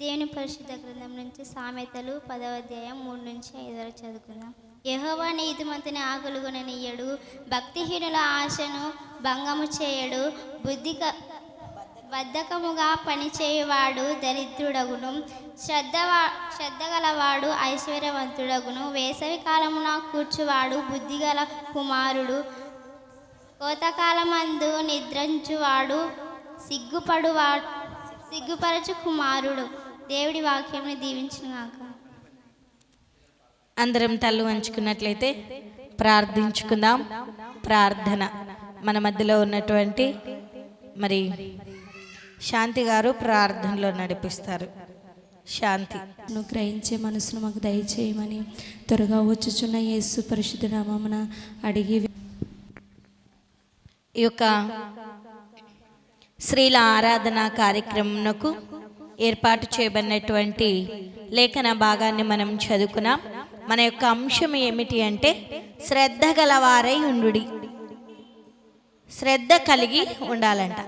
దేవుని పరిశుద్ధ గ్రంథం నుంచి సామెతలు 10వ అధ్యాయం 3 నుంచి 5 వరకు చదువుకుందాం. యెహోవా నీతిమంతుని ఆకలుగొననీయడు, భక్తిహీనుల ఆశను భంగము చేయడు. బద్ధకముగా పనిచేయువాడు దరిద్రుడగును, శ్రద్ధగలవాడు ఐశ్వర్యవంతుడగును. వేసవి కాలమున కూర్చువాడు బుద్ధిగల కుమారుడు, కోతకాలమందు నిద్రించువాడు సిగ్గుపరచు కుమారుడు. దేవుడి వాక్యంని దీవించుగాక. అందరం తల్లు వంచుకున్నట్లయితే ప్రార్థించుకుందాం. ప్రార్థన మన మధ్యలో ఉన్నటువంటి మరి శాంతి గారు ప్రార్థనలో నడిపిస్తారు. శాంతి. గ్రహించే మనసును మాకు దయచేయమని త్వరగా వచ్చుచున్న యేసు పరిశుద్ధ నామమున అడిగి ఈ యొక్క స్త్రీల ఆరాధన కార్యక్రమంకు ఏర్పాటు చేయబడినటువంటి లేఖన భాగాన్ని మనం చదువుకున్నాం. మన యొక్క అంశం ఏమిటి అంటే శ్రద్ధ గలవారై ఉండుడి. శ్రద్ధ కలిగి ఉండాలంట.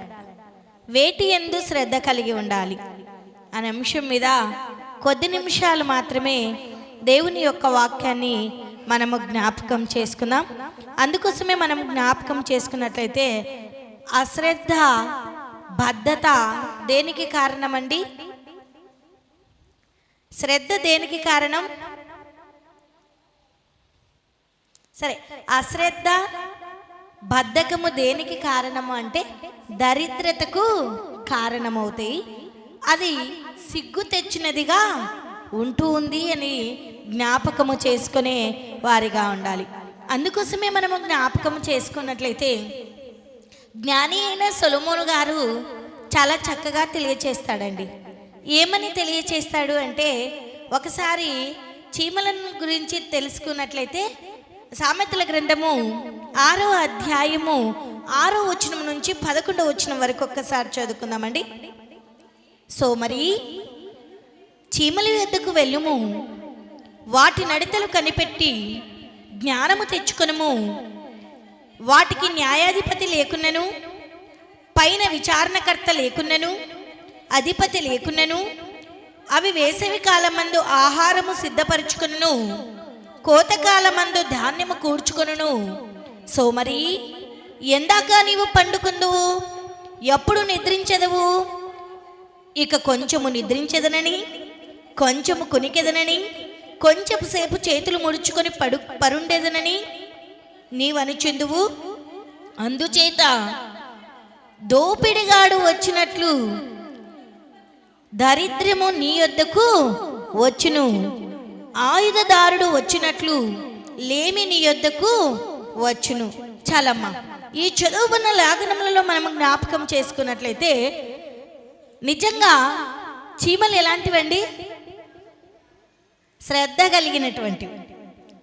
వేటి యందు శ్రద్ధ కలిగి ఉండాలి అనే అంశం మీద కొద్ది నిమిషాలు మాత్రమే దేవుని యొక్క వాక్యాన్ని మనము జ్ఞాపకం చేసుకుందాం. అందుకోసమే మనం జ్ఞాపకం చేసుకున్నట్లయితే అశ్రద్ధ బద్ధత దేనికి కారణమండి? శ్రద్ధ దేనికి కారణం? సరే, అశ్రద్ధ బద్ధకము దేనికి కారణము అంటే దరిద్రతకు కారణమవుతాయి. అది సిగ్గు తెచ్చినదిగా ఉంటూ ఉంది అని జ్ఞాపకము చేసుకునే వారిగా ఉండాలి. అందుకోసమే మనము జ్ఞాపకం చేసుకున్నట్లయితే జ్ఞాని అయిన సొలొమోను గారు చాలా చక్కగా తెలియచేస్తాడండి. ఏమని తెలియచేస్తాడు అంటే, ఒకసారి చీమలను గురించి తెలుసుకున్నట్లయితే సామెతల గ్రంథము 6వ అధ్యాయము 6వ వచనం నుంచి 11వ వచనం వరకు ఒక్కసారి చదువుకుందామండి. సోమరి, చీమల యొద్దకు వెళ్ళుము, వాటి నడతలు కనిపెట్టి జ్ఞానము తెచ్చుకొనుము. వాటికి న్యాయాధిపతి లేకున్నను, పైన విచారణకర్త లేకున్నను, అధిపతి లేకున్నను, అవి వేసవి కాలమందు ఆహారము సిద్ధపరచుకొనును, కోతకాలమందు ధాన్యము కూర్చుకొనును. సోమరి, ఎందాక నీవు పండుకుందువు? ఎప్పుడు నిద్రించదవు? ఇక కొంచెము నిద్రించదనని, కొంచెము కొనికెదనని, కొంచెపు సేపు చేతులు ముడుచుకొని పరుండెదనని నీవనుచుందువు. అందుచేత దోపిడిగాడు వచ్చినట్లు దరిద్రము నీ యొద్దకు వచ్చును, ఆయుధదారుడు వచ్చినట్లు లేమి నీ యొద్దకు వచ్చును. చాలమ్మా, ఈ చదువుకున్న లేఖనములలో మనం జ్ఞాపకం చేసుకున్నట్లయితే నిజంగా చీమలు ఎలాంటివండి? శ్రద్ధ కలిగినటువంటివి,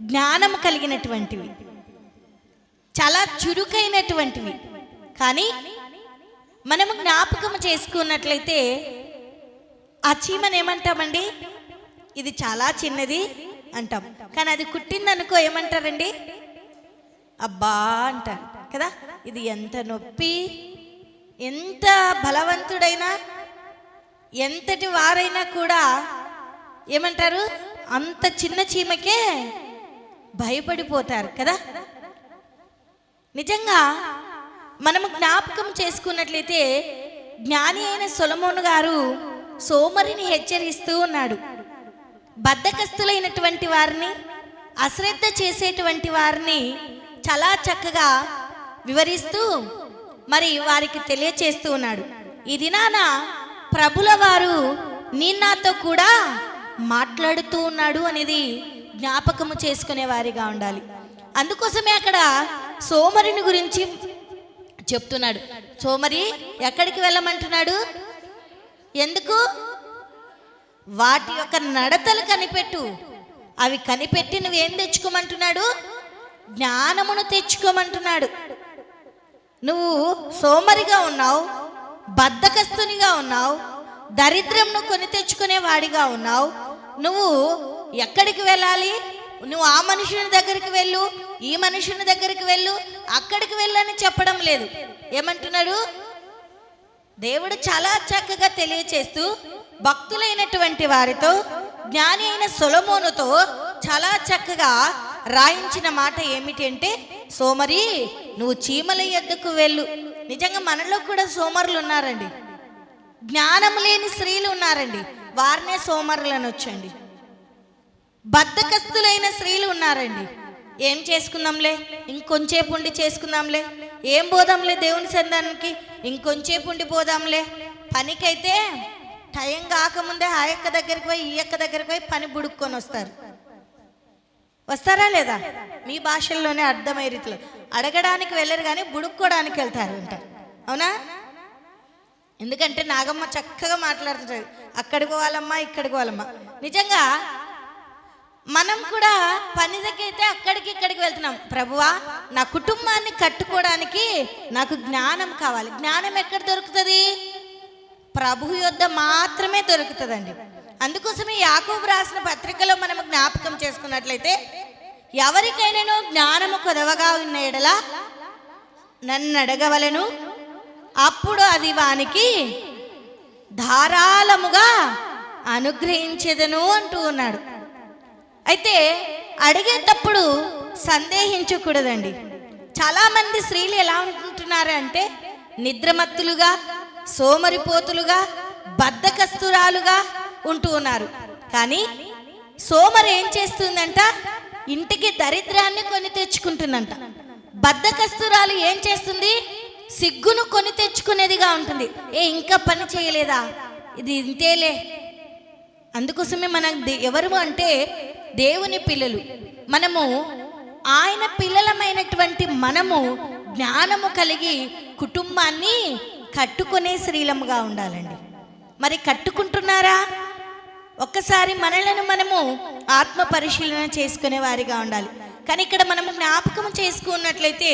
జ్ఞానం కలిగినటువంటివి, చాలా చురుకైనటువంటివి. కానీ మనము జ్ఞాపకం చేసుకున్నట్లయితే ఆ చీమను ఏమంటామండి? ఇది చాలా చిన్నది అంటాం. కానీ అది కుట్టిందనుకో ఏమంటారండి? అబ్బా అంటారు కదా. ఇది ఎంత నొప్పి, ఎంత బలవంతుడైనా, ఎంతటి వారైనా కూడా ఏమంటారు? అంత చిన్న చీమకే భయపడిపోతారు కదా. నిజంగా మనము జ్ఞాపకం చేసుకున్నట్లయితే జ్ఞాని అయిన సొలొమోను గారు సోమరిని హెచ్చరిస్తూ ఉన్నాడు. బద్ధకస్తులైనటువంటి వారిని, అశ్రద్ధ చేసేటువంటి వారిని చాలా చక్కగా వివరిస్తూ మరి వారికి తెలియచేస్తూ ఉన్నాడు. ఈ దినాన ప్రభుల వారు నీ నాతో కూడా మాట్లాడుతూ ఉన్నాడు అనేది జ్ఞాపకము చేసుకునే వారిగా ఉండాలి. అందుకోసమే అక్కడ సోమరిని గురించి చెప్తున్నాడు. సోమరి, ఎక్కడికి వెళ్ళమంటున్నాడు? ఎందుకు? వాటి యొక్క నడతలు కనిపెట్టు. అవి కనిపెట్టి నువ్వేం తెచ్చుకోమంటున్నాడు? జ్ఞానమును తెచ్చుకోమంటున్నాడు. నువ్వు సోమరిగా ఉన్నావు, బద్ధకస్తునిగా ఉన్నావు, దరిద్రంను కొని తెచ్చుకునే వాడిగా ఉన్నావు. నువ్వు ఎక్కడికి వెళ్ళాలి? నువ్వు ఆ మనుషుని దగ్గరికి వెళ్ళు, ఈ మనుషుని దగ్గరికి వెళ్ళు, అక్కడికి వెళ్ళని చెప్పడం లేదు. ఏమంటున్నాడు? దేవుడు చాలా చక్కగా తెలియచేస్తూ భక్తులైనటువంటి వారితో, జ్ఞాని అయిన సొలొమోనుతో చాలా చక్కగా రాయించిన మాట ఏమిటి అంటే, సోమరి నువ్వు చీమల యొద్దకు వెళ్ళు. నిజంగా మనలో కూడా సోమరులు ఉన్నారండి, జ్ఞానం లేని స్త్రీలు ఉన్నారండి, వారినే సోమరులను వచ్చండి. బద్ధకస్తులైన స్త్రీలు ఉన్నారండి, ఏం చేసుకుందాంలే, ఇంకొంచేపు ఉండి చేసుకుందాంలే, ఏం పోదాంలే దేవుని సన్నిధానానికి, ఇంకొంచేపు ఉండి పోదాంలే. పనికైతే టైం కాకముందే ఆ యొక్క దగ్గరికి పోయి ఈ యొక్క దగ్గరికి పోయి పని బుడుక్కొని వస్తారా లేదా? మీ భాషల్లోనే అర్థమయ్యే రీతిలో అడగడానికి వెళ్ళరు కానీ బుడుక్కోవడానికి వెళ్తారు అంటారు, అవునా? ఎందుకంటే నాగమ్మ చక్కగా మాట్లాడుతుంది, అక్కడికి పోవాలమ్మా ఇక్కడికి పోవాలమ్మా. నిజంగా మనం కూడా పని దగ్గరైతే అక్కడికి ఇక్కడికి వెళ్తున్నాం. ప్రభువా, నా కుటుంబాన్ని కట్టుకోవడానికి నాకు జ్ఞానం కావాలి. జ్ఞానం ఎక్కడ దొరుకుతుంది? ప్రభు యొద్ద మాత్రమే దొరుకుతుందండి. అందుకోసమే యాకోబు రాసిన పత్రికలో మనము జ్ఞాపకం చేసుకున్నట్లయితే, ఎవరికైనానో జ్ఞానము కొదవగా ఉన్న ఎడల నన్ను అడగవలెను, అప్పుడు అది వానికి ధారాళముగా అనుగ్రహించెదను అంటూ ఉన్నాడు. అయితే అడిగేటప్పుడు సందేహించకూడదండి. చాలామంది స్త్రీలు ఎలా ఉంటున్నారు అంటే, నిద్రమత్తులుగా, సోమరిపోతులుగా, బద్ధకస్తురాలుగా ఉంటూ ఉన్నారు. కానీ సోమరి ఏం చేస్తుందంట? ఇంటికి దరిద్రాన్ని కొని తెచ్చుకుంటుందంట. బద్ధకస్తురాలు ఏం చేస్తుంది? సిగ్గును కొని తెచ్చుకునేదిగా ఉంటుంది. ఇంకా పని చేయలేదా, ఇది ఇంతేలే. అందుకోసమే మనం ఎవరు అంటే దేవుని పిల్లలు. మనము ఆయన పిల్లలమైనటువంటి మనము జ్ఞానము కలిగి కుటుంబాన్ని కట్టుకునే స్త్రీలముగా ఉండాలండి. మరి కట్టుకుంటున్నారా? ఒక్కసారి మనలను మనము ఆత్మ పరిశీలన చేసుకునే వారిగా ఉండాలి. కానీ ఇక్కడ మనము జ్ఞాపకం చేసుకున్నట్లయితే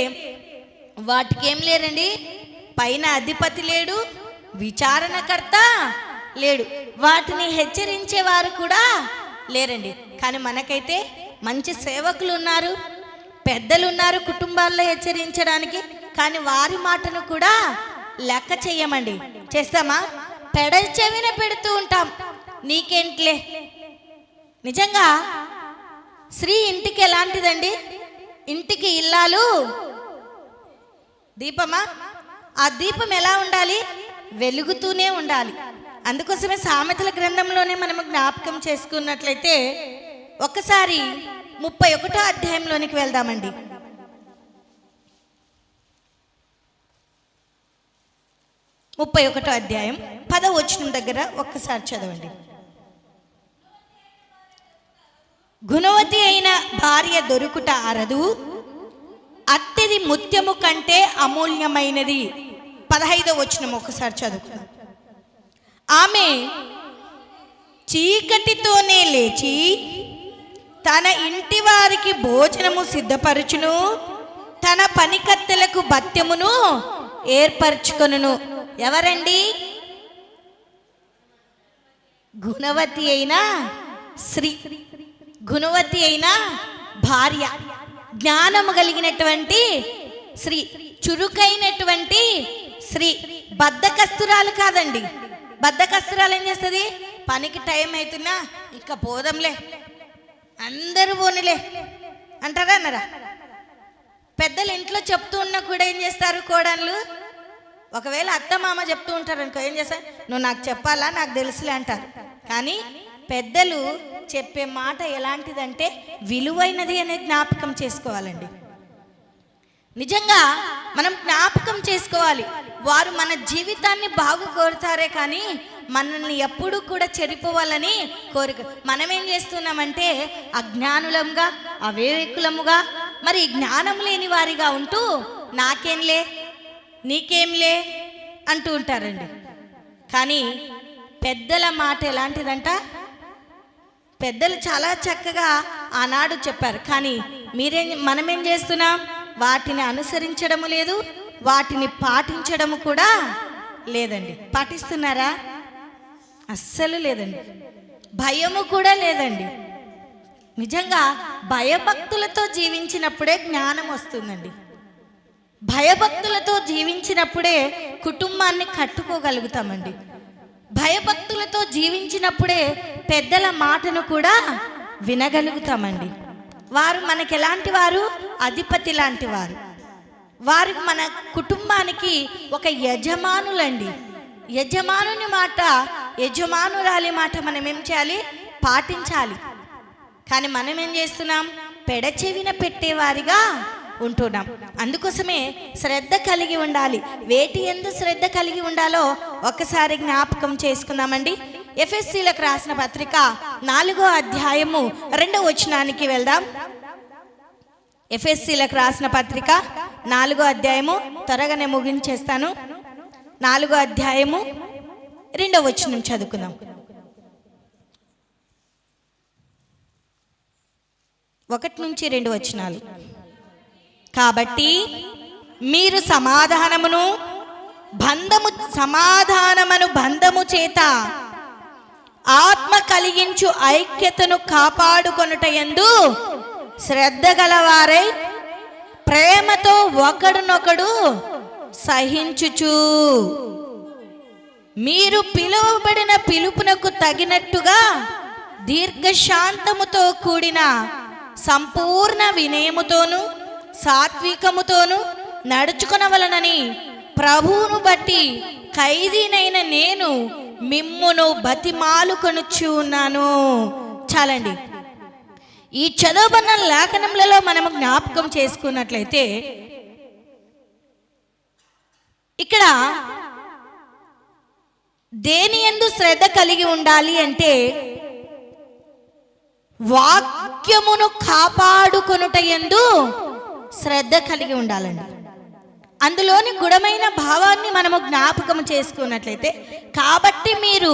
వాటికి ఏం లేరండి, పైన అధిపతి లేడు, విచారణకర్త లేడు, వాటిని హెచ్చరించేవారు కూడా లేరండి. కానీ మనకైతే మంచి సేవకులు ఉన్నారు, పెద్దలు ఉన్నారు కుటుంబాల్లో హెచ్చరించడానికి. కానీ వారి మాటను కూడా లెక్క చెయ్యమండి. చేస్తామా? పెడ చెవిన పెడుతూ ఉంటాం, నీకేంట్లే. నిజంగా స్త్రీ ఇంటికి ఎలాంటిదండి? ఇంటికి ఇల్లాలు దీపమా? ఆ దీపం ఎలా ఉండాలి? వెలుగుతూనే ఉండాలి. అందుకోసమే సామెతల గ్రంథంలోనే మనము జ్ఞాపకం చేసుకున్నట్లయితే ఒక్కసారి 31వ అధ్యాయంలోనికి వెళ్దామండి. 31వ అధ్యాయం 10వ వచనం దగ్గర ఒక్కసారి చదవండి. గుణవతి అయిన భార్య దొరుకుట అరదు, అత్తెది ముత్యము కంటే అమూల్యమైనది. 15వ వచనం ఒకసారి చదువుకుందాం. ఆమె చీకటితోనే లేచి తన ఇంటి వారికి భోజనము సిద్ధపరచును, తన పనికత్తెలకు భత్యమును ఏర్పరచుకొనును. ఎవరండి? గుణవతి అయిన స్త్రీ, గుణవతి అయిన భార్య, జ్ఞానము కలిగినటువంటి స్త్రీ, చురుకైనటువంటి స్త్రీ. బద్ధకస్తురాలు కాదండి. బద్ధకస్తురాలు ఏం చేస్తుంది? పనికి టైం అవుతున్నా ఇంకా పోదాంలే, అందరూ పోనిలే అంటారా అన్నారా? పెద్దలు ఇంట్లో చెప్తూ ఉన్నా కూడా ఏం చేస్తారు కోడళ్ళు? ఒకవేళ అత్త మామ చెప్తూ ఉంటారు అనుకో, ఏం చేస్తారు? నువ్వు నాకు చెప్పాలా, నాకు తెలుసులే అంటారు. కానీ పెద్దలు చెప్పే మాట ఎలాంటిదంటే విలువైనది అనేది జ్ఞాపకం చేసుకోవాలండి. నిజంగా మనం జ్ఞాపకం చేసుకోవాలి. వారు మన జీవితాన్ని బాగు కోరుతారే కానీ మనల్ని ఎప్పుడూ కూడా చెడిపోవాలని కోరిక. మనం ఏం చేస్తున్నామంటే అజ్ఞానులంగా, అవివేకులముగా, మరి జ్ఞానం లేని వారిగా ఉంటూ నాకేంలే నీకేంలే అంటూ ఉంటారండి. కానీ పెద్దల మాట ఎలాంటిదంట? పెద్దలు చాలా చక్కగా ఆనాడు చెప్పారు. కానీ మనమేం చేస్తున్నాం? వాటిని అనుసరించడము లేదు, వాటిని పాటించడము కూడా లేదండి. పాటిస్తున్నారా? అస్సలు లేదండి. భయము కూడా లేదండి. నిజంగా భయభక్తులతో జీవించినప్పుడే జ్ఞానం వస్తుందండి. భయభక్తులతో జీవించినప్పుడే కుటుంబాన్ని కట్టుకోగలుగుతామండి. భయభక్తులతో జీవించినప్పుడే పెద్దల మాటను కూడా వినగలుగుతామండి. వారు మనకి ఎలాంటి వారు? అధిపతి లాంటి వారు. వారు మన కుటుంబానికి ఒక యజమానులండి. యజమానుని మాట, యజమానురాలి మాట మనం ఏం చేయాలి? పాటించాలి. కానీ మనం ఏం చేస్తున్నాం? పెడచెవిన పెట్టేవారిగా ఉంటున్నాం. అందుకోసమే శ్రద్ధ కలిగి ఉండాలి. వేటి యందు శ్రద్ధ కలిగి ఉండాలో ఒకసారి జ్ఞాపకం చేసుకుందామండి. ఎఫెసీలకు రాసిన పత్రిక 4వ అధ్యాయము 2వ వచనానికి వెళ్దాం. ఎఫెసీలకు రాసిన పత్రిక 4వ అధ్యాయము, త్వరగానే ముగించేస్తాను. 4వ అధ్యాయము 2వ వచనం చదువుకుందాం. 1 నుంచి 2 వచనాలు. కాబట్టి మీరు సమాధానమును బంధము చేత ఆత్మ కలిగించు ఐక్యతను కాపాడుకొనుట యందు శ్రద్ధ గలవారై ప్రేమతో ఒకడునొకడు సహించుచు మీరు పిలువబడిన పిలుపునకు తగినట్టుగా దీర్ఘశాంతముతో కూడిన సంపూర్ణ వినయముతోను సాత్వికముతోను నడుచుకొనవలనని ప్రభువును బట్టి ఖైదీనైన నేను మిమ్మును బతిమాలుకొనుచు ఉన్నాను. చాలండి. ఈ చదవబడిన లేఖనములలో మనము జ్ఞాపకం చేసుకున్నట్లయితే ఇక్కడ దేని యందు శ్రద్ధ కలిగి ఉండాలి అంటే వాక్యమును కాపాడుకొనుట యందు శ్రద్ధ కలిగి ఉండాలండి. అందులోని గుణమైన భావాన్ని మనము జ్ఞాపకం చేసుకున్నట్లయితే, కాబట్టి మీరు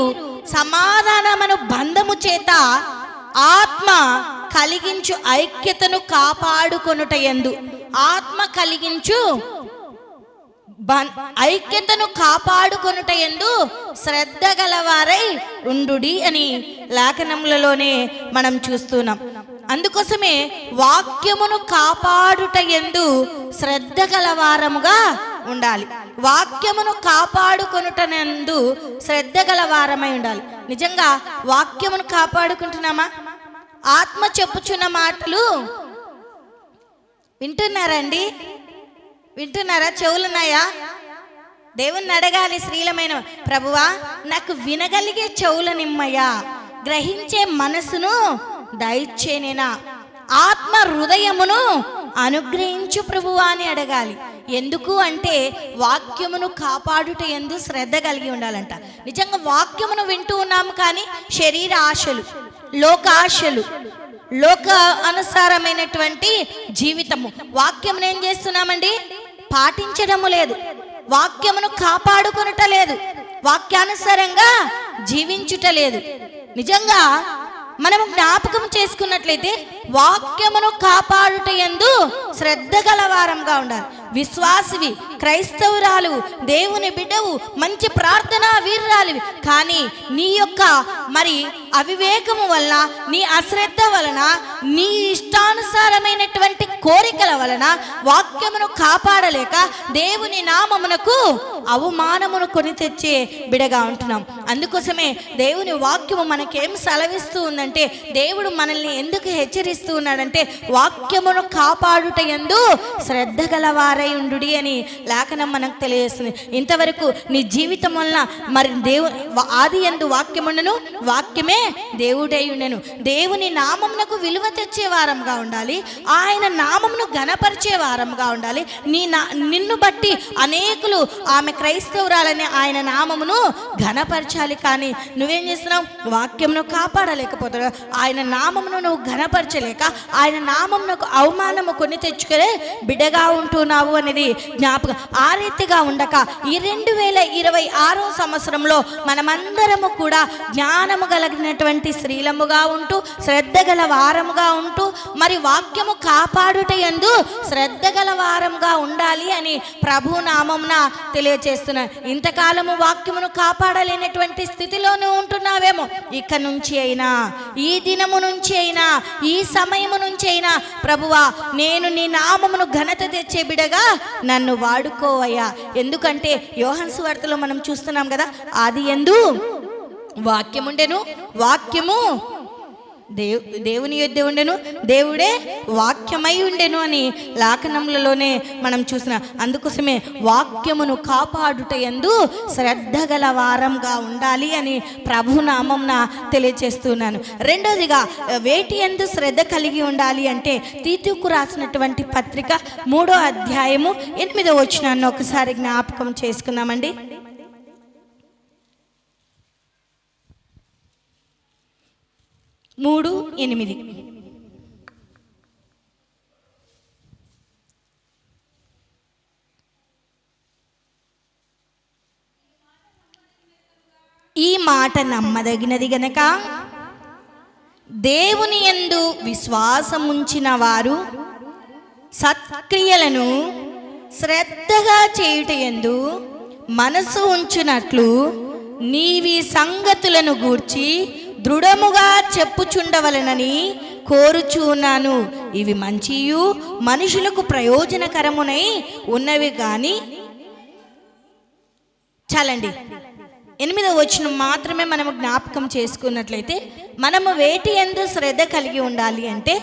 సమాధానమును బంధము చేత ఆత్మ కలిగించు ఐక్యతను కాపాడుకొనుట యందు, ఆత్మ కలిగించు ఐక్యతను కాపాడుకొనుట యందు శ్రద్ధ గలవారై ఉండుడి అని లేఖనములలోనే మనం చూస్తున్నాం. అందుకోసమే వాక్యమును కాపాడుట యందు శ్రద్ధ గలవారముగా ఉండాలి. వాక్యమును కాపాడుకొనుటనందు శ్రద్ధ గలవారమై ఉండాలి. నిజంగా వాక్యమును కాపాడుకుంటున్నామా? ఆత్మ చెప్పుచున్న మాటలు వింటున్నారండి? వింటున్నారా? చెవులున్నాయా? దేవుణ్ణి అడగాలి. శ్రీలమైన ప్రభువా, నాకు వినగలిగే చెవులనిమ్మయ్యా, గ్రహించే మనసును దయచేనేనా, ఆత్మ హృదయమును అనుగ్రహించు ప్రభువా అని అడగాలి. ఎందుకు అంటే వాక్యమును కాపాడుట యందు శ్రద్ధ కలిగి ఉండాలంట. నిజంగా వాక్యమును వింటూ ఉన్నాము, కానీ శరీర ఆశలు, లోకాశలు, లోక అనుసారమైనటువంటి జీవితము, వాక్యమును ఏం చేస్తున్నామండి? పాటించడము లేదు. వాక్యమును కాపాడుకొనుట లేదు. వాక్యానుసారంగా జీవించుట లేదు. నిజంగా మనము జ్ఞాపకం చేసుకున్నట్లయితే వాక్యమును కాపాడుట యందు శ్రద్ధ గలవారంగా ఉండాలి. విశ్వాసివి, క్రైస్తవురాలు, దేవుని బిడ్డవు, మంచి ప్రార్థనా వీరురాలివి, కానీ నీ యొక్క అవివేకము వలన, నీ అశ్రద్ధ వలన, నీ ఇష్టానుసారమైనటువంటి కోరికల వలన వాక్యమును కాపాడలేక దేవుని నామమునకు అవమానమును కొని తెచ్చే బిడగా ఉంటున్నాం. అందుకోసమే దేవుని వాక్యము మనకేం సెలవిస్తూ ఉందంటే, దేవుడు మనల్ని ఎందుకు హెచ్చరిస్తూ ఉన్నాడంటే వాక్యమును కాపాడుట యందు శ్రద్ధ గలవారై ఉండుడి అని లేఖనం మనకు తెలియజేస్తుంది. ఇంతవరకు నీ జీవితం వలన ఆది యందు వాక్యముండును, వాక్యమే దేవుడై ఉండెను. దేవుని నామమునకు విలువ తెచ్చే వారంగా ఉండాలి. ఆయన నామమును ఘనపరిచే వారంగా ఉండాలి. నిన్ను బట్టి అనేకులు ఆమె క్రైస్తవురాలని ఆయన నామమును ఘనపరచాలి. కానీ నువ్వేం చేస్తున్నావు? వాక్యమును కాపాడలేకపోతున్నావు. ఆయన నామమును నువ్వు ఘనపరచలేక ఆయన నామమునకు అవమానము కొని తెచ్చుకునే బిడ్డగా ఉంటున్నావు అనేది జ్ఞాపకం. ఆ రీతిగా ఉండక ఈ 2026 సంవత్సరంలో మనమందరము కూడా జ్ఞానము కలిగినటువంటి స్త్రీలముగా ఉంటూ, శ్రద్ధ గల వారముగా ఉంటూ, వాక్యము కాపాడుట యందు శ్రద్ధ గల వారముగా ఉండాలి అని ప్రభు నామమున తెలియచేస్తున్నారు. ఇంతకాలము వాక్యమును కాపాడలేనటువంటి స్థితిలోనే ఉంటున్నావేమో, ఇక నుంచి అయినా, ఈ దినము నుంచి అయినా, ఈ సమయము నుంచి అయినా, ప్రభువా నేను నీ నామమును ఘనత తెచ్చే బిడగా నన్ను వాడుకోవయ్యా. ఎందుకంటే యోహాను సువార్తలో మనం చూస్తున్నాం కదా, ఆది యందు వాక్యముండెను, వాక్యము దేవుని యొద్ద ఉండెను, దేవుడే వాక్యమై ఉండెను అని లేఖనములలోనే మనం చూసిన. అందుకోసమే వాక్యమును కాపాడుట యందు శ్రద్ధ గల వారంగా ఉండాలి అని ప్రభునామంన తెలియచేస్తున్నాను. రెండోదిగా వేటి యందు శ్రద్ధ కలిగి ఉండాలి అంటే తీతుకు రాసినటువంటి పత్రిక 3వ అధ్యాయము 8వ వచనాన్ని ఒకసారి జ్ఞాపకం చేసుకుందామండి. 3:8. ఈ మాట నమ్మదగినది గనక దేవుని యందు విశ్వాసముంచిన వారు సత్క్రియలను శ్రద్ధగా చేయుట యందు మనసు ఉంచునట్లు నీవి సంగతులను గూర్చి దృఢముగా చెప్పుచుండవలనని కోరుచున్నాను. ఇవి మంచియు మనుషులకు ప్రయోజనకరమునై ఉన్నవి గాని. చాలండి, 8వ వచనం మాత్రమే మనము జ్ఞాపకం చేసుకున్నట్లయితే మనము వేటి యందు శ్రద్ధ కలిగి ఉండాలి అంటే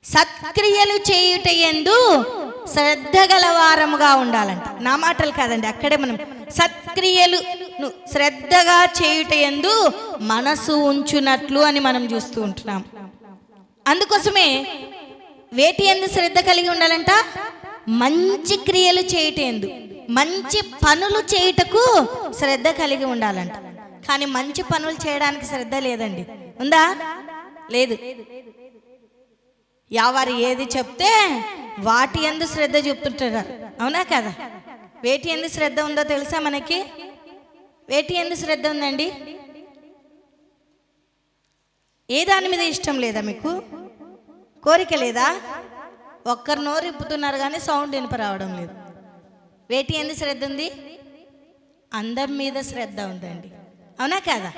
సత్క్రియలు చేయుట యందు శ్రద్ధ గలవారముగా ఉండాలంట. నా మాటలు కాదండి, అక్కడే మనం సత్క్రియలు శ్రద్ధగా చేయుట యందు మనసు ఉంచునట్లు అని మనం చూస్తూ ఉంటున్నాం. అందుకోసమే వేటి యందు శ్రద్ధ కలిగి ఉండాలంట, మంచి క్రియలు చేయుట యందు, మంచి పనులు చేయుటకు శ్రద్ధ కలిగి ఉండాలంట. కానీ మంచి పనులు చేయడానికి శ్రద్ధ లేదండి. ఉందా? లేదు. ఎవరు ఏది చెప్తే వాటి యందు శ్రద్ధ చూపుతుంటారు. అవునా కదా? వేటి యందు శ్రద్ధ ఉందో తెలుసా మనకి? వేటి యందు శ్రద్ధ ఉందండి? ఏ దాని మీద ఇష్టం లేదా మీకు? కోరిక లేదా? ఒక్కరు నోరు ఇప్పుతున్నారు కానీ సౌండ్ వినప రావడం లేదు. వేటి యందు శ్రద్ధ ఉంది? అందం మీద శ్రద్ధ ఉందండి. అవునా కదా?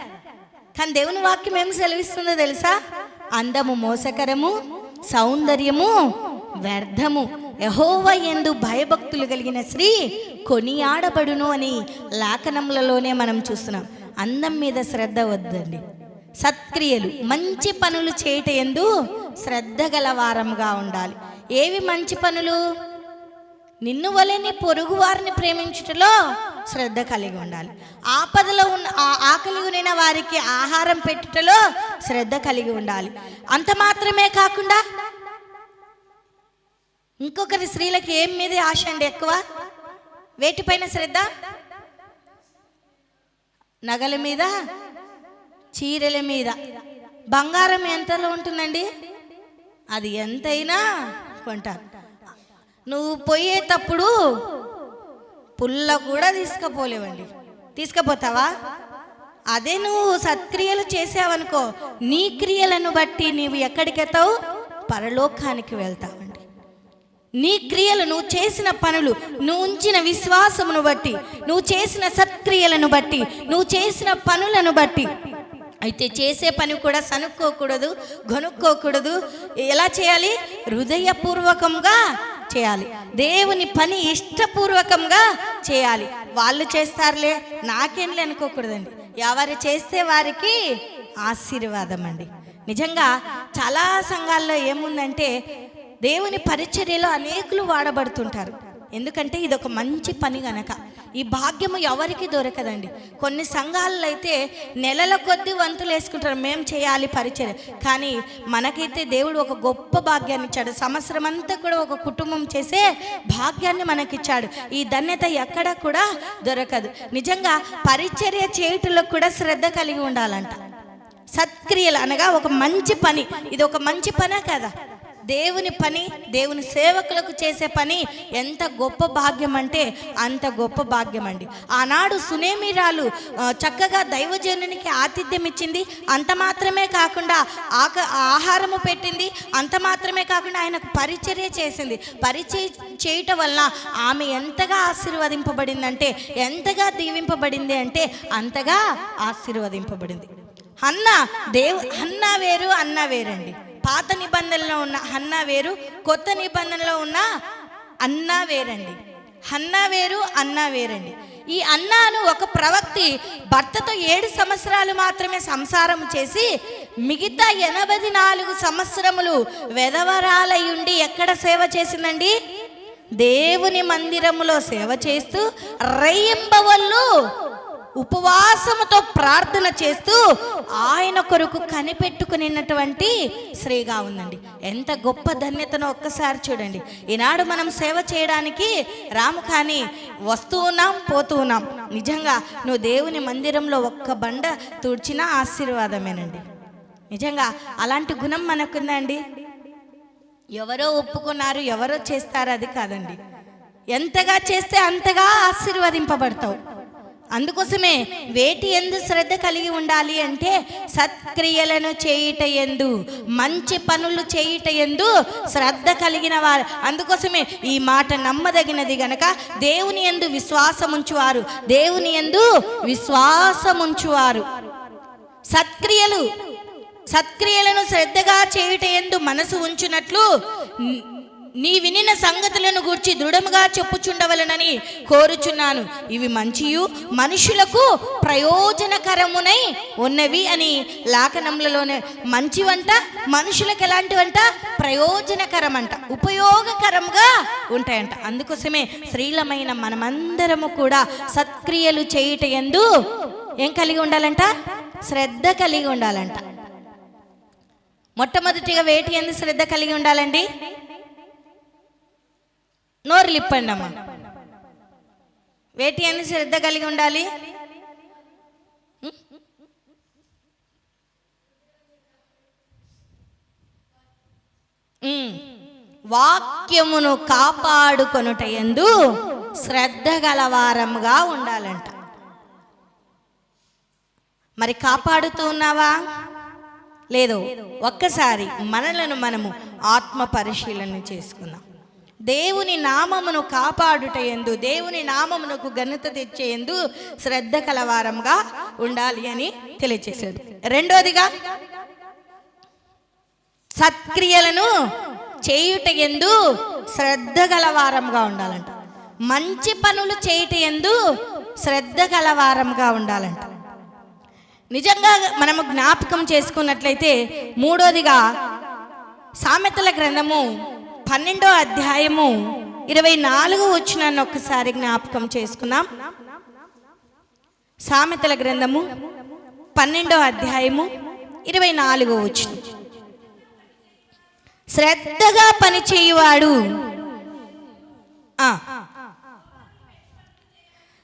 కానీ దేవుని వాక్యం ఏమి సెలవిస్తుందో తెలుసా? అందము మోసకరము, సౌందర్యము వ్యర్థము, యెహోవా యందు భయభక్తులు కలిగిన స్త్రీ కొనియాడబడును అని లేఖనములలోనే మనం చూస్తున్నాం. అందం మీద శ్రద్ధ వద్దండి. సత్క్రియలు, మంచి పనులు చేయట యందు శ్రద్ధ గల వారంగా ఉండాలి. ఏవి మంచి పనులు? నిన్ను వలె నీ పొరుగు వారిని ప్రేమించుటలో శ్రద్ధ కలిగి ఉండాలి. ఆపదలో ఉన్న ఆకలి ఉన్న వారికి ఆహారం పెట్టుటలో శ్రద్ధ కలిగి ఉండాలి. అంత మాత్రమే కాకుండా ఇంకొకరి స్త్రీలకి ఏం మీద ఆశ అండి ఎక్కువ? వేటిపైన శ్రద్ధ? నగల మీద, చీరల మీద. బంగారం ఎంతలో ఉంటుందండి? అది ఎంతైనా కొంటారు. నువ్వు పోయేటప్పుడు పుల్ల కూడా తీసుకుపోలేవండి. తీసుకుపోతావా? అదే నువ్వు సత్క్రియలు చేసావనుకో, నీ క్రియలను బట్టి నీవు ఎక్కడికెళ్తావు? పరలోకానికి వెళ్తావండి. నీ క్రియలు, నువ్వు చేసిన పనులు, నువ్వు ఉంచిన విశ్వాసమును బట్టి, నువ్వు చేసిన సత్క్రియలను బట్టి, నువ్వు చేసిన పనులను బట్టి. అయితే చేసే పని కూడా సనుక్కోకూడదు, గొనుక్కోకూడదు. ఎలా చేయాలి? హృదయపూర్వకంగా చేయాలి. దేవుని పని ఇష్టపూర్వకంగా చేయాలి. వాళ్ళు చేస్తారులే, నాకేంలే అనుకోకూడదండి. ఎవరు చేస్తే వారికి ఆశీర్వాదం అండి. నిజంగా చాలా సంఘాల్లో ఏముందంటే దేవుని పరిచర్యలో అనేకులు వాడబడుతుంటారు. ఎందుకంటే ఇది ఒక మంచి పని గనక. ఈ భాగ్యము ఎవరికి దొరకదండి. కొన్ని సంఘాలలో అయితే నెలల కొద్ది వంతులు వేసుకుంటారు, మేము చేయాలి పరిచర్య. కానీ మనకైతే దేవుడు ఒక గొప్ప భాగ్యాన్ని ఇచ్చాడు. సంవత్సరం అంతా కూడా ఒక కుటుంబం చేసే భాగ్యాన్ని మనకిచ్చాడు. ఈ ధన్యత ఎక్కడ కూడా దొరకదు. నిజంగా పరిచర్య చేయుటలో కూడా శ్రద్ధ కలిగి ఉండాలంట. సత్క్రియలు అనగా ఒక మంచి పని. ఇది ఒక మంచి పనే కదా? దేవుని పని, దేవుని సేవకులకు చేసే పని ఎంత గొప్ప భాగ్యం అంటే అంత గొప్ప భాగ్యం అండి. ఆనాడు సునేమిరాలు చక్కగా దైవజనునికి ఆతిథ్యం ఇచ్చింది. అంత మాత్రమే కాకుండా ఆహారము పెట్టింది. అంత మాత్రమే కాకుండా ఆయనకు పరిచర్య చేసింది. పరిచర్య చేయటం వల్ల ఆమె ఎంతగా ఆశీర్వదింపబడిందంటే, ఎంతగా దీవింపబడింది అంటే అంతగా ఆశీర్వదింపబడింది. హన్నా వేరు, అన్న వేరండి. పాత నిబంధనలో ఉన్న హన్నా వేరు, కొత్త నిబంధనలో ఉన్న అన్న వేరండి. హన్నా వేరు, అన్న వేరండి. ఈ అన్నాను ఒక ప్రవక్తి భర్తతో 7 సంవత్సరాలు మాత్రమే సంసారం చేసి మిగతా 84 సంవత్సరములు వెధవరాలయుండి ఎక్కడ సేవ చేసిందండి? దేవుని మందిరములో సేవ చేస్తూ రేయింబవళ్ళు ఉపవాసముతో ప్రార్థన చేస్తూ ఆయన కొరకు కనిపెట్టుకునిన్నటువంటి స్త్రీగా ఉందండి. ఎంత గొప్ప ధన్యతనో ఒక్కసారి చూడండి. ఈనాడు మనం సేవ చేయడానికి రాము, కానీ వస్తూ ఉన్నాం, పోతూ ఉన్నాం. నిజంగా నువ్వు దేవుని మందిరంలో ఒక్క బండ తుడిచినా ఆశీర్వాదమేనండి. నిజంగా అలాంటి గుణం మనకుందండి. ఎవరో ఒప్పుకున్నారు, ఎవరో చేస్తారు, అది కాదండి. ఎంతగా చేస్తే అంతగా ఆశీర్వదింపబడతావు. అందుకోసమే వేటి యందు శ్రద్ధ కలిగి ఉండాలి అంటే సత్క్రియలను చేయుట యందు, మంచి పనులు చేయుట యందు శ్రద్ధ కలిగిన వారు. అందుకోసమే ఈ మాట నమ్మదగినది గనక దేవుని యందు విశ్వాసముంచువారు, దేవుని యందు విశ్వాసముంచువారు. సత్క్రియలను శ్రద్ధగా చేయుట యందు మనసు ఉంచునట్లు నీ వినిన సంగతులను గూర్చి దృఢముగా చెప్పుచుండవలనని కోరుచున్నాను. ఇవి మంచియు మనుషులకు ప్రయోజనకరమునై ఉన్నవి అని లేఖనములలోనే. మంచివంట మనుషులకు ఎలాంటివంట? ప్రయోజనకరమంట, ఉపయోగకరంగా ఉంటాయంట. అందుకోసమే స్త్రీలమైన మనమందరము కూడా సత్క్రియలు చేయుట యందు ఏం కలిగి ఉండాలంట? శ్రద్ధ కలిగి ఉండాలంట. మొట్టమొదటిగా వేటి యందు శ్రద్ధ కలిగి ఉండాలండి? నోరులు ఇప్పండి అమ్మ. వేటి యందు శ్రద్ధ కలిగి ఉండాలి? వాక్యమును కాపాడుకొనుట యందు శ్రద్ధ గలవారముగా ఉండాలంట. మరి కాపాడుతూ ఉన్నావా లేదో? ఒక్కసారి మనలను మనము ఆత్మ పరిశీలన చేసుకుందాం. దేవుని నామమును కాపాడుట యందు, దేవుని నామమునకు ఘనత తెచ్చేయందు శ్రద్ధ కలవారంగా ఉండాలి అని తెలియచేశాడు. రెండోదిగా సత్క్రియలను చేయుట యందు శ్రద్ధ గలవారంగా ఉండాలంట. మంచి పనులు చేయుట యందు శ్రద్ధ గలవారంగా ఉండాలంట. నిజంగా మనము జ్ఞాపకం చేసుకున్నట్లయితే మూడోదిగా సామెతల గ్రంథము 12వ అధ్యాయము 24వ వచనాన్ని ఒక్కసారి జ్ఞాపకం చేసుకుందాం. సామెతల గ్రంథము 12వ అధ్యాయము 24వ వచనం. శ్రద్ధగా పని చేయువాడు,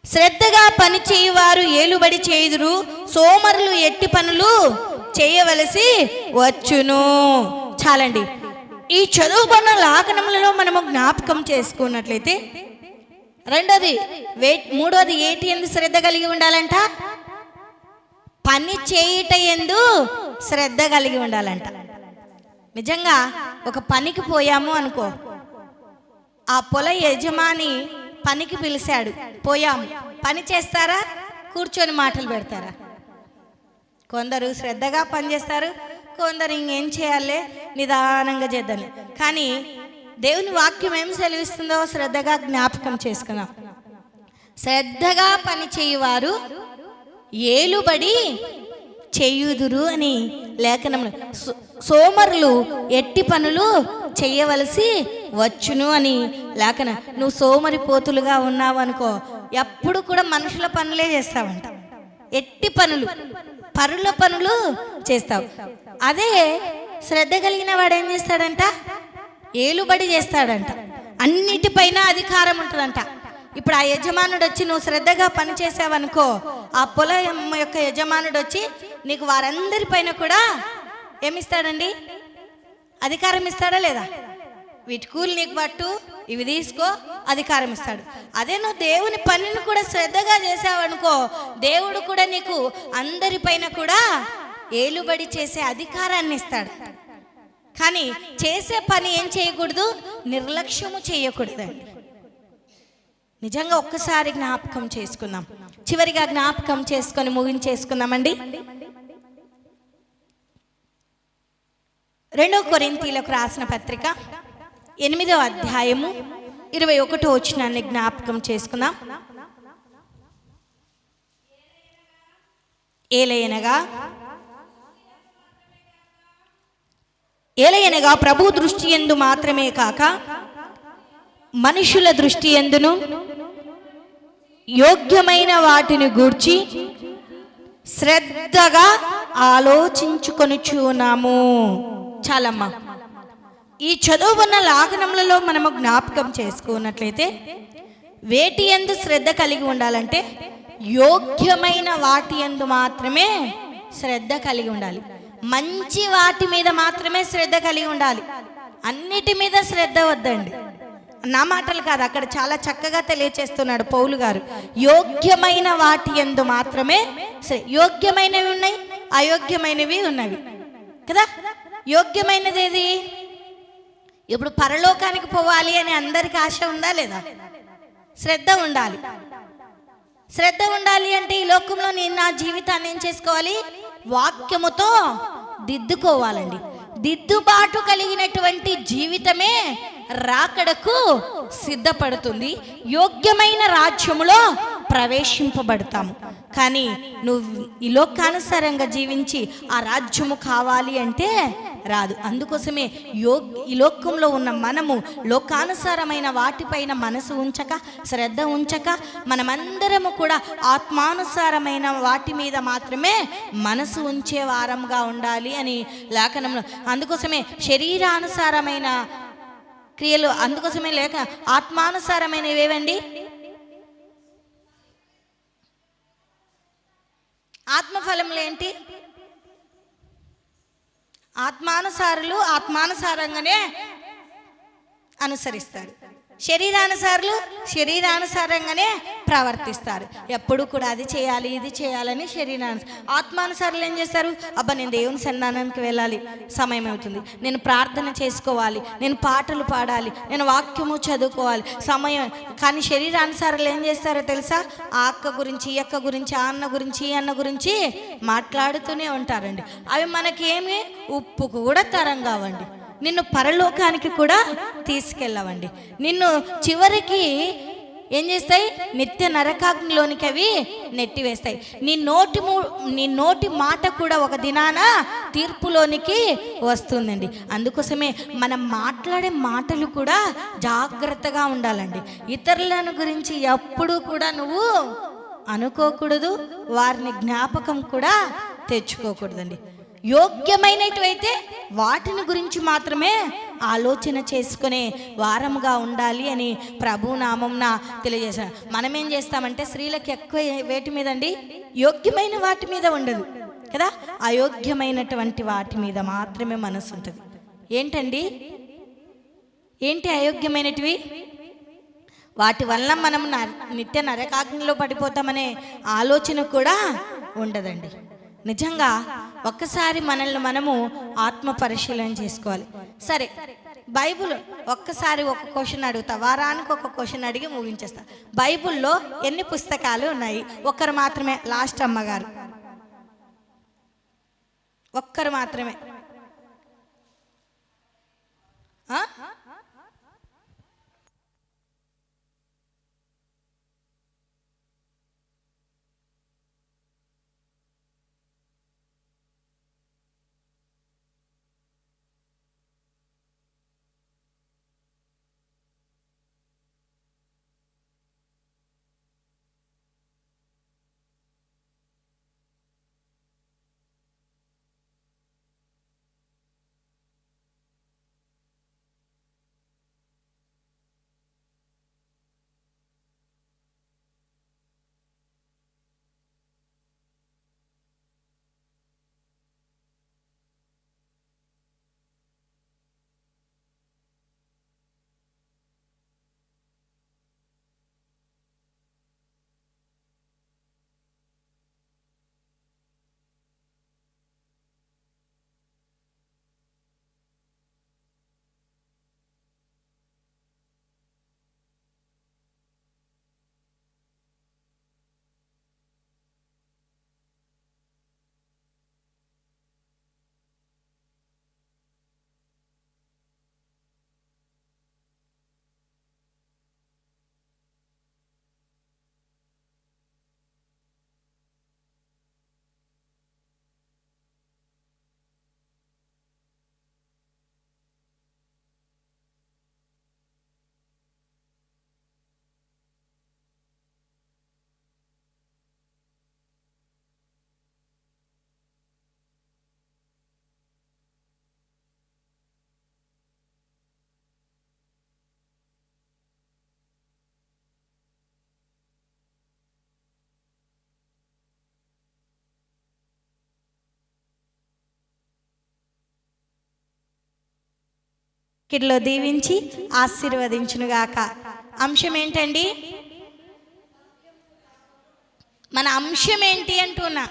శ్రద్ధగా పని చేయువారు ఏలుబడి చేయుదురు, సోమరులు ఎట్టి పనులు చేయవలసి వచ్చును. చాలండి. ఈ చదువుకున్న లేఖనములలో మనము జ్ఞాపకం చేసుకున్నట్లయితే మూడోది ఏటి యందు శ్రద్ధ కలిగి ఉండాలంట? పని చేయుట యందు శ్రద్ధ కలిగి ఉండాలంట. నిజంగా ఒక పనికి పోయాము అనుకో, ఆ పొల యజమాని పనికి పిలిచాడు, పోయాము. పని చేస్తారా? కూర్చొని మాటలు పెడతారా? కొందరు శ్రద్ధగా పనిచేస్తారు, కొందరు ఇంకేం చేయాలి, నిదానంగా చేద్దాం. కానీ దేవుని వాక్యం ఏం సెలవిస్తుందో శ్రద్ధగా జ్ఞాపకం చేసుకుందాం. శ్రద్ధగా పని చేయువారు ఏలుబడి చేయుదురు అని లేఖనములు. సోమరులు ఎట్టి పనులు చేయవలసి వచ్చును అని లేఖన. నువ్వు సోమరి పోతులుగా ఉన్నావు అనుకో, ఎప్పుడు కూడా మనుషుల పనులే చేస్తావంట. ఎట్టి పనులు, పరుల పనులు చేస్తావు. అదే శ్రద్ధ కలిగిన వాడు ఏం చేస్తాడంట? ఏలుబడి చేస్తాడంట. అన్నిటిపైన అధికారం ఉంటుందంట. ఇప్పుడు ఆ యజమానుడు వచ్చి నువ్వు శ్రద్ధగా పని చేసావనుకో, ఆ పొలం యొక్క యజమానుడు వచ్చి నీకు వారందరిపైన కూడా ఏమిస్తాడండి? అధికారం ఇస్తాడా లేదా? వీటి కూలి నీకు పట్టు, ఇవి తీసుకో, అధికారం ఇస్తాడు. అదే నువ్వు దేవుని పనిని కూడా శ్రద్ధగా చేసావనుకో, దేవుడు కూడా నీకు అందరిపైన కూడా ఏలుబడి చేసే అధికారాన్ని ఇస్తాడు. కానీ చేసే పని ఏం చేయకూడదు? నిర్లక్ష్యము చేయకూడదండి. నిజంగా ఒక్కసారి జ్ఞాపకం చేసుకుందాం. చివరిగా జ్ఞాపకం చేసుకొని ముగించేసుకుందామండి. 2 కొరింథీలకు రాసిన పత్రిక 8వ అధ్యాయము 21వ వచనాన్ని జ్ఞాపకం చేసుకుందాం. ఏలయనగా ప్రభు దృష్టి యందు మాత్రమే కాక మనుషుల దృష్టి యందును యోగ్యమైన వాటిని గూర్చి శ్రద్ధగా ఆలోచించుకొనుచున్నాము. చాలమ్మా. ఈ చదువున్న లేఖనములలో మనము జ్ఞాపకం చేసుకున్నట్లయితే వేటి యందు శ్రద్ధ కలిగి ఉండాలంటే యోగ్యమైన వాటి యందు మాత్రమే శ్రద్ధ కలిగి ఉండాలి. మంచి వాటి మీద మాత్రమే శ్రద్ధ కలిగి ఉండాలి. అన్నిటి మీద శ్రద్ధ వద్దండి. నా మాటలు కాదు, అక్కడ చాలా చక్కగా తెలియచేస్తున్నాడు పౌలు గారు. యోగ్యమైన వాటి యందు మాత్రమే యోగ్యమైనవి ఉన్నాయి, అయోగ్యమైనవి ఉన్నవి కదా. యోగ్యమైనది ఏది? ఇప్పుడు పరలోకానికి పోవాలి అని అందరికి ఆశ ఉందా లేదా? శ్రద్ధ ఉండాలి. శ్రద్ధ ఉండాలి అంటే ఈ లోకంలో నేను నా జీవితాన్ని ఏం చేసుకోవాలి? వాక్యముతో దిద్దుకోవాలండి. దిద్దుబాటు కలిగినటువంటి జీవితమే రాకడకు సిద్ధపడుతుంది. యోగ్యమైన రాజ్యములో ప్రవేశింపబడతాము. కానీ నువ్వు ఈ లోకానుసారంగా జీవించి ఆ రాజ్యము కావాలి అంటే రాదు. అందుకోసమే ఈ లోకంలో ఉన్న మనము లోకానుసారమైన వాటిపైన మనసు ఉంచక, శ్రద్ధ ఉంచక, మనమందరము కూడా ఆత్మానుసారమైన వాటి మీద మాత్రమే మనసు ఉంచే వారంగా ఉండాలి అని లేఖనంలో. అందుకోసమే శరీరానుసారమైన క్రియలు, అందుకోసమే లేక ఆత్మానుసారమైనవి ఏవండి? ఆత్మఫలములు ఏంటి? ఆత్మానుసారులు ఆత్మానుసారంగానే అనుసరిస్తారు. శరీరానుసారులు శరీరానుసారంగానే ప్రవర్తిస్తారు. ఎప్పుడు కూడా అది చేయాలి ఇది చేయాలని ఆత్మానుసారులు ఏం చేస్తారు? అబ్బా నేను దేవుని సన్నిధానానికి వెళ్ళాలి, సమయం అవుతుంది, నేను ప్రార్థన చేసుకోవాలి, నేను పాటలు పాడాలి, నేను వాక్యము చదువుకోవాలి, సమయం. కానీ శరీరానుసారులు ఏం చేస్తారో తెలుసా? ఆ అక్క గురించి, ఈ అక్క గురించి, ఆ అన్న గురించి, ఈ అన్న గురించి మాట్లాడుతూనే ఉంటారండి. అవి మనకేమి ఉప్పు కూడా తరం కావండి. నిన్ను పరలోకానికి కూడా తీసుకెళ్ళవండి. నిన్ను చివరికి ఏం చేస్తాయి? నిత్య నరకాగ్నిలోనికి అవి నెట్టివేస్తాయి. నీ నోటి మాట కూడా ఒక దినాన తీర్పులోనికి వస్తుందండి. అందుకోసమే మనం మాట్లాడే మాటలు కూడా జాగ్రత్తగా ఉండాలండి. ఇతరులను గురించి ఎప్పుడూ కూడా నువ్వు అనుకోకూడదు, వారిని జ్ఞాపకం కూడా తెచ్చుకోకూడదండి. యోగ్యమైనటువైతే వాటిని గురించి మాత్రమే ఆలోచన చేసుకునే వారముగా ఉండాలి అని ప్రభు నామంన తెలియజేశాను. మనం ఏం చేస్తామంటే స్త్రీలకు ఎక్కువ వేటి మీద అండి? యోగ్యమైన వాటి మీద ఉండదు కదా, అయోగ్యమైనటువంటి వాటి మీద మాత్రమే మనసు ఉంటుంది. ఏంటండి? ఏంటి అయోగ్యమైనటివి? వాటి వల్ల మనం నిత్య నరకాగ్నిలో పడిపోతామనే ఆలోచన కూడా ఉండదండి. నిజంగా ఒక్కసారి మనల్ని మనము ఆత్మ పరిశీలన చేసుకోవాలి. సరే, బైబుల్ ఒక్కసారి ఒక క్వశ్చన్ అడుగుతా, వారానికి ఒక క్వశ్చన్ అడిగి ముగించేస్తా. బైబుల్లో ఎన్ని పుస్తకాలు ఉన్నాయి? ఒక్కరు మాత్రమే, లాస్ట్ అమ్మగారు ఒక్కరు మాత్రమే. కిలో దీవించి ఆశీర్వదించునుగాక. అంశం ఏంటండి? మన అంశం ఏంటి అంటున్నా?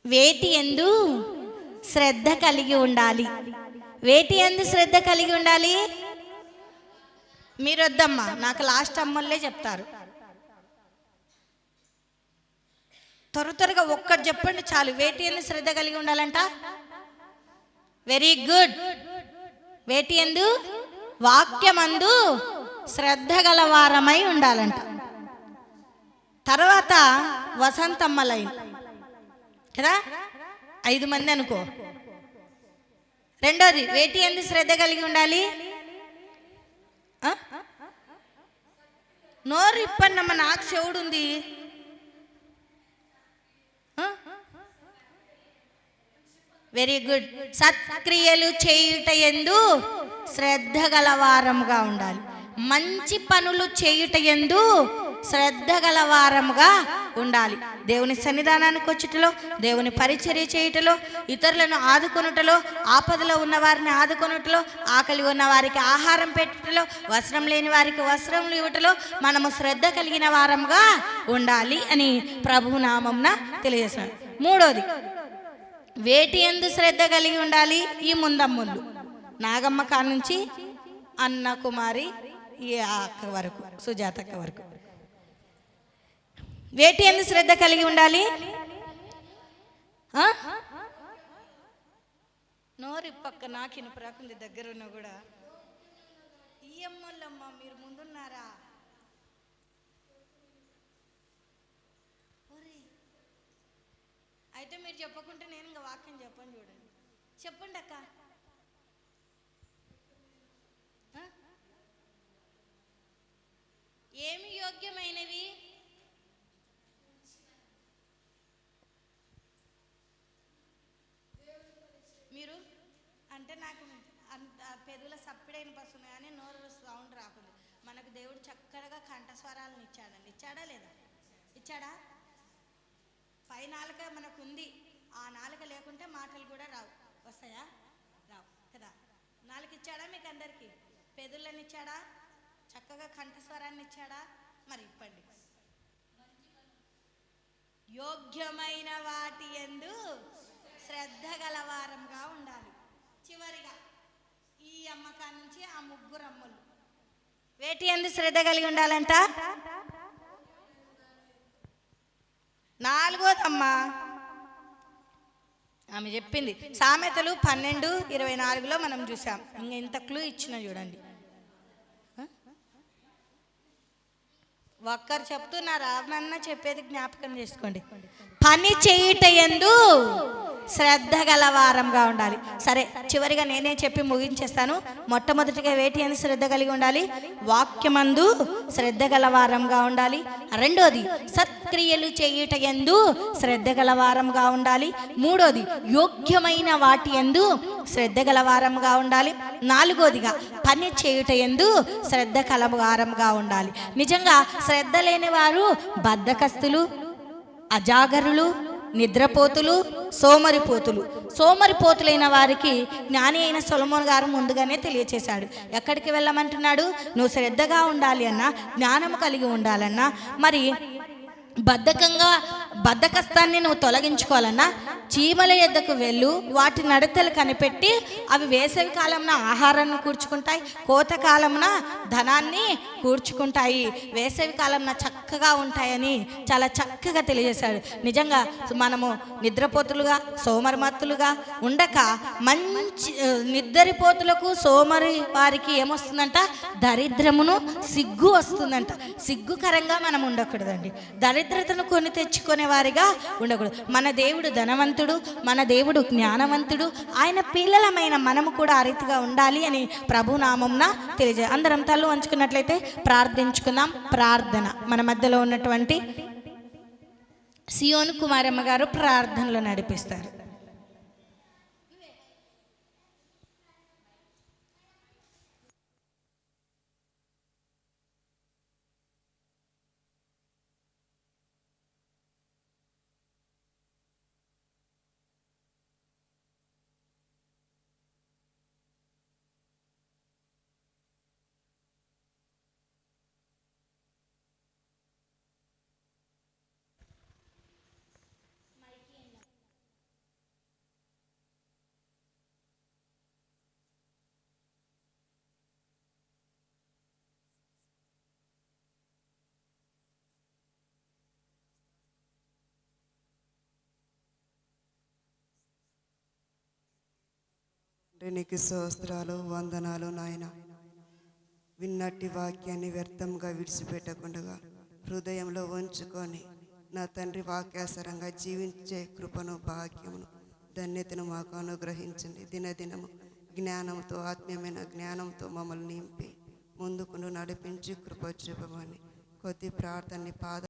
వేటి యందు శ్రద్ధ కలిగి ఉండాలి. వేటి యందు శ్రద్ధ కలిగి ఉండాలి? మీరు వద్దమ్మా, నాకు లాస్ట్ అమ్మలే చెప్తారు. త్వరగా ఒక్కటి చెప్పండి చాలు. వేటి యందు శ్రద్ధ కలిగి ఉండాలంట? Very good. వేటి యందు? వాక్యమందు శ్రద్ధ గల వారమై ఉండాలంట. తర్వాత వసంతమ్మ లైన్ కదా, 5 మంది అనుకో. రెండోది వేటి యందు శ్రద్ధ కలిగి ఉండాలి? నోరు ఇప్పన్నమ్మ, నాకు చెవుడు ఉంది. Very good. సత్క్రియలు చేయుట యందు శ్రద్ధ గల వారముగా ఉండాలి. మంచి పనులు చేయుట యందు శ్రద్ధ గల వారముగా ఉండాలి. దేవుని సన్నిధానానికి వచ్చుటలో, దేవుని పరిచర్య చేయుటలో, ఇతరులను ఆదుకొనుటలో, ఆపదలో ఉన్న వారిని ఆదుకొనుటలో, ఆకలి ఉన్న వారికి ఆహారం పెట్టుటలో, వస్త్రం లేని వారికి వస్త్రములు ఇవ్వటలో మనము శ్రద్ధ కలిగిన వారముగా ఉండాలి అని ప్రభు నామమున తెలియజేస్తున్నాను. మూడోది వేటి యందు శ్రద్ధ కలిగి ఉండాలి? ఈ ముందమ్ముళ్ళు నాగమ్మ కా నుంచి అన్న కుమారి ఈ అక్క వరకు, సుజాత అక్క వరకు వేటి యందు శ్రద్ధ కలిగి ఉండాలి? నోరు పక్క నాకు ఇనుపరాకుంది దగ్గర ఉన్న కూడా. ఈ అమ్మోళ్ళమ్మ మీరు ముందున్నారా? అయితే మీరు చెప్పకుంటే నేను ఇంకా వాక్యం చెప్పను. చూడండి, చెప్పండి అక్క. ఏమి యోగ్యమైనవి? మీరు అంటే నాకు పెదవుల సప్పిడైన పసును కానీ నోరు సౌండ్ రాకుండా. మనకు దేవుడు చక్కగా కంఠస్వరాలను ఇచ్చాడండి. ఇచ్చాడా లేదా? ఇచ్చాడా? పై నాలుక మనకు ఉంది. ఆ నాలుక లేకుంటే మాటలు కూడా రావు. వస్తాయా? రావు కదా. నాలుక ఇచ్చాడా మీకు అందరికీ? పెదవులను ఇచ్చాడా? చక్కగా కంఠస్వరాన్ని ఇచ్చాడా? మరి ఇప్పండి. యోగ్యమైన వాటి యందు శ్రద్ధ గల వారంగా ఉండాలి. చివరిగా ఈ అమ్మకా నుంచి ఆ 3 అమ్మలు వేటి యందు శ్రద్ధ కలిగి ఉండాలంట? 4వదమ్మా ఆమె చెప్పింది. సామెతలు 12:24 మనం చూసాం. ఇంకా ఇంత క్లూ ఇచ్చిన చూడండి. ఒక్కరు చెప్తున్నారా? అన్న చెప్పేది జ్ఞాపకం చేసుకోండి. పని చేయుట యందు శ్రద్ధ గల వారంగా ఉండాలి. సరే, చివరిగా నేనే చెప్పి ముగించేస్తాను. మొట్టమొదటిగా వేటి యందు శ్రద్ధ కలిగి ఉండాలి? వాక్యమందు శ్రద్ధ గల వారంగా ఉండాలి. రెండోది సత్క్రియలు చేయుట యందు శ్రద్ధ గల వారంగా ఉండాలి. మూడోది యోగ్యమైన వాటి యందు శ్రద్ధ గల వారంగా ఉండాలి. నాలుగోదిగా పని చేయుట యందు శ్రద్ధ గల వారంగా ఉండాలి. నిజంగా శ్రద్ధ లేని వారు బద్ధకస్తులు, అజాగరులు, నిద్రపోతులు, సోమరిపోతులైన వారికి జ్ఞాని అయిన సొలొమోను గారు ముందుగానే తెలియచేశాడు. ఎక్కడికి వెళ్ళమంటున్నాడు? నువ్వు శ్రద్ధగా ఉండాలి అన్నా, జ్ఞానము కలిగి ఉండాలన్నా, మరి బద్ధకస్తాన్ని నువ్వు తొలగించుకోవాలన్నా చీమల యొద్దకు వెళ్ళు, వాటి నడతలు కనిపెట్టి అవి వేసవి కాలంలో ఆహారాన్ని కూర్చుకుంటాయి, కోతకాలంన ధనాన్ని కూర్చుకుంటాయి, వేసవి కాలంలో చక్కగా ఉంటాయని చాలా చక్కగా తెలియజేశాడు. నిజంగా మనము నిద్రపోతులుగా, సోమరిమత్తులుగా ఉండక మంచి నిద్రపోతులకు, సోమరి వారికి ఏమొస్తుందంట? దరిద్రమును, సిగ్గు వస్తుందంట. సిగ్గుకరంగా మనం ఉండకూడదండి. దరిద్రతను కొని తెచ్చుకునే వారిగా ఉండకూడదు. మన దేవుడు ధనవంతుడు, మన దేవుడు జ్ఞానవంతుడు. ఆయన పిల్లలమైన మనము కూడా ఆ రీతిగా ఉండాలి అని ప్రభునామంన తెలియజే. అందరం తల్లు వంచుకున్నట్లయితే ప్రార్థించుకుందాం. ప్రార్థన మన మధ్యలో ఉన్నటువంటి సియోను కుమారమ్మ గారు ప్రార్థనలో నడిపిస్తారు. నీకు స్తోత్రాలు, వందనాలు నాయన. విన్నట్టి వాక్యాన్ని వ్యర్థంగా విడిచిపెట్టకుండా హృదయంలో ఉంచుకొని నా తండ్రి వాక్యాసరంగా జీవించే కృపను, భాగ్యమును, ధన్యతను మాకు అనుగ్రహించండి. దినదినము జ్ఞానంతో, ఆత్మీయమైన జ్ఞానంతో మమ్మల్ని నింపి ముందుకు నడిపించి కృప చూపమని కొద్ది ప్రార్థనని పాద